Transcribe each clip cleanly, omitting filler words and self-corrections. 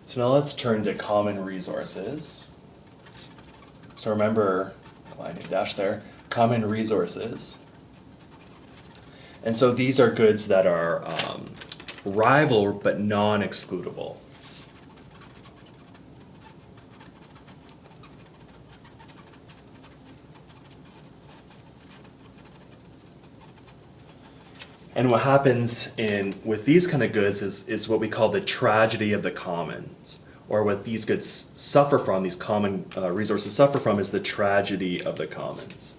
So now let's turn to common resources. So remember, I need a dash there, common resources. And so these are goods that are rival but non-excludable. And what happens with these kind of goods is what we call the tragedy of the commons, or what these goods suffer from, these common resources suffer from, is the tragedy of the commons.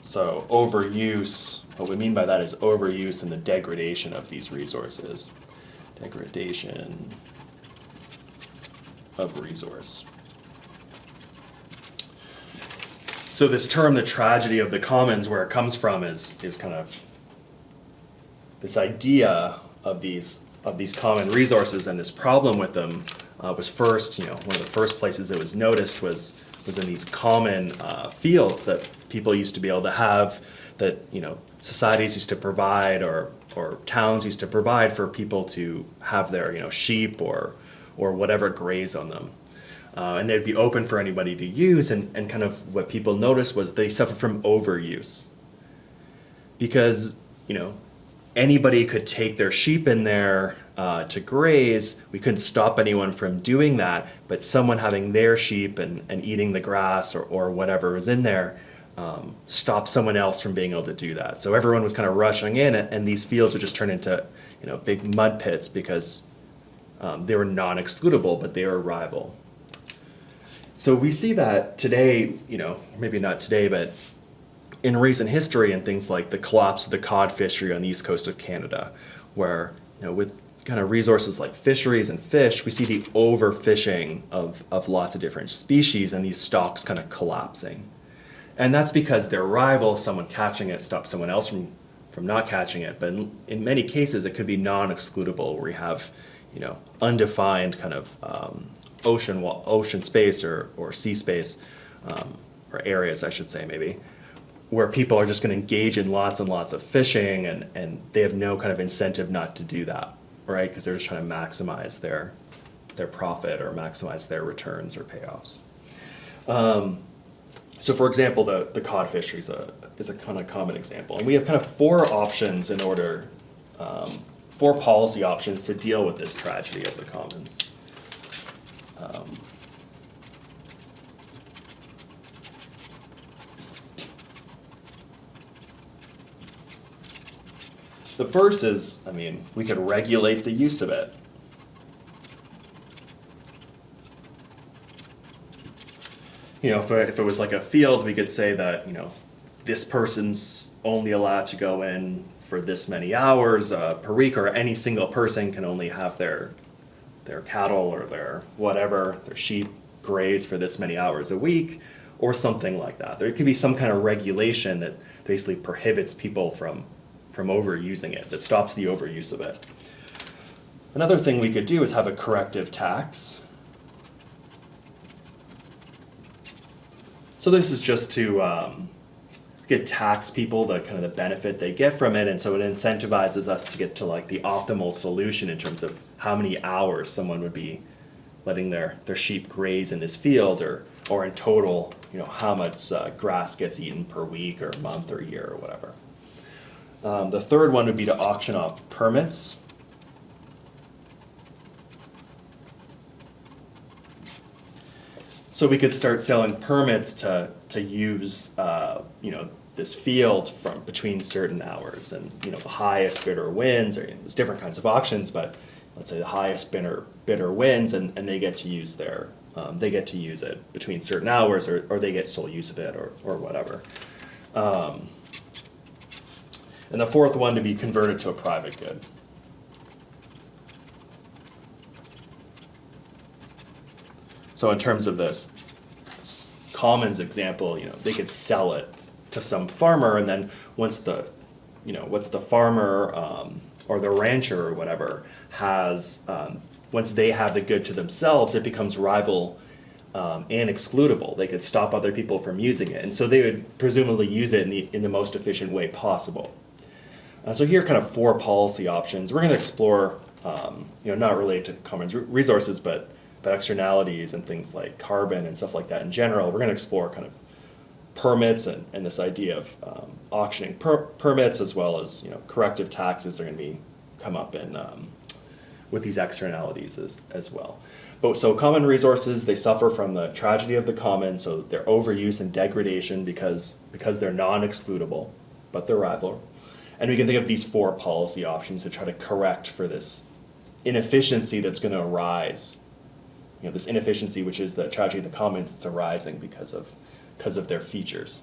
So overuse, what we mean by that is overuse and the degradation of these resources. Degradation of resource. So this term, the tragedy of the commons, where it comes from is kind of this idea of these common resources, and this problem with them was first, one of the first places it was noticed was in these common fields that people used to be able to have, that societies used to provide, or towns used to provide for people to have their sheep or whatever graze on them. And they'd be open for anybody to use, and kind of what people noticed was they suffer from overuse. Because, anybody could take their sheep in there to graze. We couldn't stop anyone from doing that, but someone having their sheep and eating the grass or whatever was in there stopped someone else from being able to do that. So everyone was kind of rushing in, and these fields would just turn into big mud pits because they were non-excludable, but they were rival. So we see that today, maybe not today, but in recent history, and things like the collapse of the cod fishery on the east coast of Canada, where with kind of resources like fisheries and fish, we see the overfishing of lots of different species, and these stocks kind of collapsing. And that's because their rival, someone catching it, stops someone else from not catching it. But in many cases, it could be non-excludable, where we have undefined kind of ocean space or sea space, or areas, I should say, maybe, where people are just going to engage in lots and lots of fishing, and they have no kind of incentive not to do that, right? Because they're just trying to maximize their profit or maximize their returns or payoffs. So for example, the cod fishery is a kind of common example. And we have kind of four options in order, four policy options to deal with this tragedy of the commons. The first is, we could regulate the use of it. If it was like a field, we could say that, this person's only allowed to go in for this many hours per week, or any single person can only have their cattle or their whatever, their sheep, graze for this many hours a week, or something like that. There could be some kind of regulation that basically prohibits people from overusing it, that stops the overuse of it. Another thing we could do is have a corrective tax. So this is just to tax people, the kind of the benefit they get from it, and so it incentivizes us to get to like the optimal solution in terms of how many hours someone would be letting their sheep graze in this field, or in total, how much grass gets eaten per week or month or year or whatever. The third one would be to auction off permits. So we could start selling permits to use this field from between certain hours, and the highest bidder wins. Or there's different kinds of auctions, but let's say the highest bidder wins, and they get to use it between certain hours, or they get sole use of it, or whatever. And the fourth one to be converted to a private good. So in terms of this commons example, they could sell it to some farmer, and then once the farmer or the rancher or whatever has once they have the good to themselves, it becomes rival and excludable. They could stop other people from using it, and so they would presumably use it in the most efficient way possible. So here are kind of 4 policy options. We're going to explore, not related to commons resources, but externalities and things like carbon and stuff like that in general. We're going to explore kind of permits and this idea of auctioning permits, as well as corrective taxes are going to come up in with these externalities as well. But so common resources, they suffer from the tragedy of the common, so their overuse and degradation because they're non-excludable, but they're rival. And we can think of these 4 policy options to try to correct for this inefficiency that's going to arise. This inefficiency, which is the tragedy of the commons, that's arising because of their features.